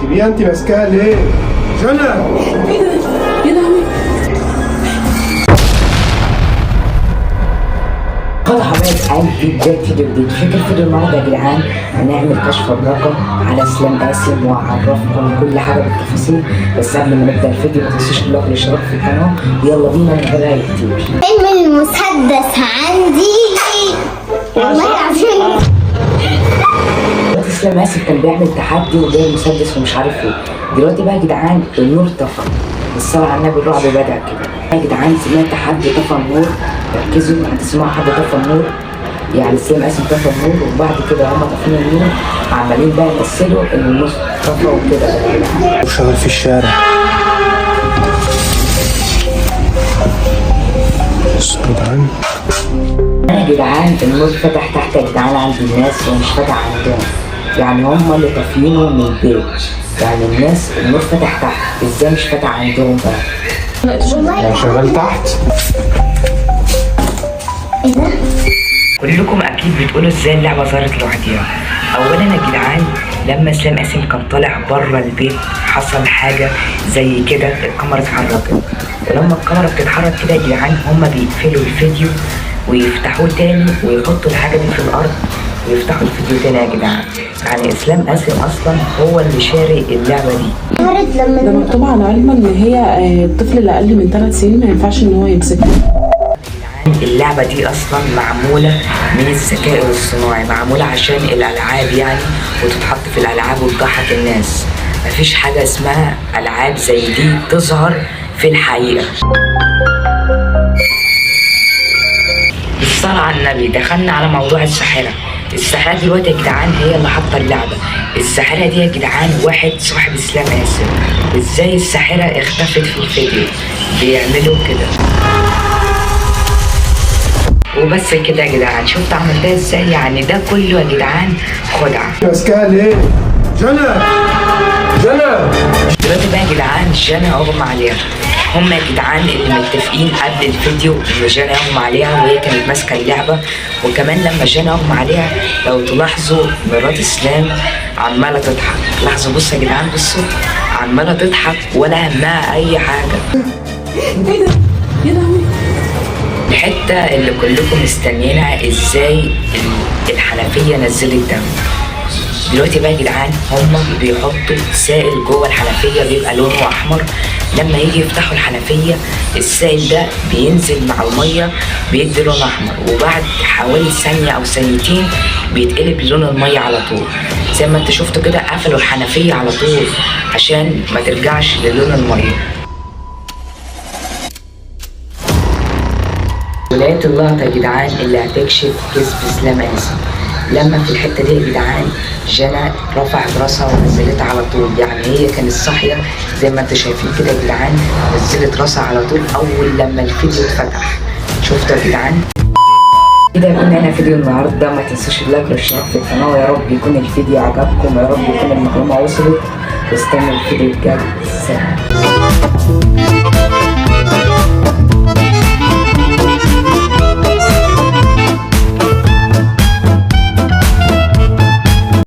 سيبيها انت ماسكاها ليه؟ جنى ايه ده؟ يا لهوي. قطعة بقت قلبي بداية فيديو جديد. فكرة فيديو النهارده يا جدعان هنعمل كشف الرقم على اسلام قاسم وهعرفكم كل حاجة بالتفاصيل، بس قبل ما نبدأ الفيديو ما تنسوش اللايك والاشتراك في القناة. يلا بينا نبدأ كتير. فيلم المسدس عندي والله عارفين. اسلام قاسم كان بيعمل تحدي وجايب مسدس ومش عارف ايه. دلوقتي بقى يا جدعان النور طفى، الصلاة على النبي الرعب بدأ كده. يا جدعان سمعت حد طفى النور، ركزوا هتسمعوا حد طفى النور، يعني اسلام قاسم طفى النور وبعد كده هما طافين النور عمالين بقى يمثلوا ان النور طفى وكده يا جدعان. وشغال في الشارع. بصوا يا جدعان. يا جدعان النور فتح تحت يا جدعان عند الناس ومش فتح عندهم، يعني هما اللي طافيينه من البيت، يعني الناس النور فتح تحت، ازاي مش فتح عندهم بقى؟ يعني شغال تحت. ايه ده؟ كلكم اكيد بتقولوا ازاي اللعبه ظهرت لوحدها. اولا يا جدعان لما اسلام قاسم كان طالع بره البيت حصل حاجه زي كده، الكاميرا اتحركت، ولما الكاميرا بتتحرك كده يا جدعان هما بيقفلوا الفيديو ويفتحوه تاني ويحطوا الحاجه دي في الارض ويفتحوا الفيديو تاني يا جدعان. يعني اسلام قاسم اصلا هو اللي شاري اللعبه دي. ده مكتوب على علم ان هي الطفل اللي اقل من 3 سنين ما ينفعش ان هو يمسكها. اللعبة دي أصلا معمولة من الذكاء الاصطناعي، معمولة عشان الألعاب يعني، وتتحط في الألعاب وتضحك الناس. مفيش حاجة اسمها ألعاب زي دي تظهر في الحقيقة. بالصلاة على النبي دخلنا على موضوع الساحرة. الساحرة دلوقتي يا جدعان هي اللي حاطة اللعبة. الساحرة دي يا جدعان واحد صاحب اسلام قاسم. ازاي الساحرة اختفت في الفيديو؟ بيعملوا كده وبس كده يا جدعان. شفت عمل ده ازاي؟ يعني ده كله يا جدعان خدعة. ماسكاها ليه؟ جنى دلوقتي بقى يا جدعان جانا اغمى عليها. هم يا جدعان اللي متفقين قبل الفيديو ان جانا اغمى عليها وهي كانت ماسكه اللعبه. وكمان لما جانا اغمى عليها لو تلاحظوا مرات اسلام عماله تضحك. لاحظوا بصوا يا جدعان، بصوا عماله تضحك ولا همها اي حاجه. ايه ده؟ يا لهوي. الحته اللي كلكم مستنيينها ازاي الحنفيه نزلت دم. دلوقتي بقى يا جدعان هما بيحطوا سائل جوه الحنفيه بيبقى لونه احمر. لما يجي يفتحوا الحنفيه السائل ده بينزل مع الميه بيدي لون احمر، وبعد حوالي ثانيه او ثانيتين بيتقلب لون الميه على طول. زي ما انتوا شفتوا كده قفلوا الحنفيه على طول عشان ما ترجعش للون الميه. ولاية اللقطة يا جدعان اللي هتكشف كذب اسلام قاسم. لما في الحتة دي يا جدعان جنى رفعت راسها ونزلتها على طول، يعني هي كانت صاحية زي ما انتوا شايفين كده يا جدعان، نزلت راسها على طول أول لما الفيديو اتفتح. شفتوا يا جدعان؟ كده يكون هنا فيديو النهارده. ما تنسوش اللايك والاشتراك في القناة، ويا رب يكون الفيديو عجبكم، ويا رب يكون المعلومة وصلت، واستنوا الفيديو الجاي. سلام.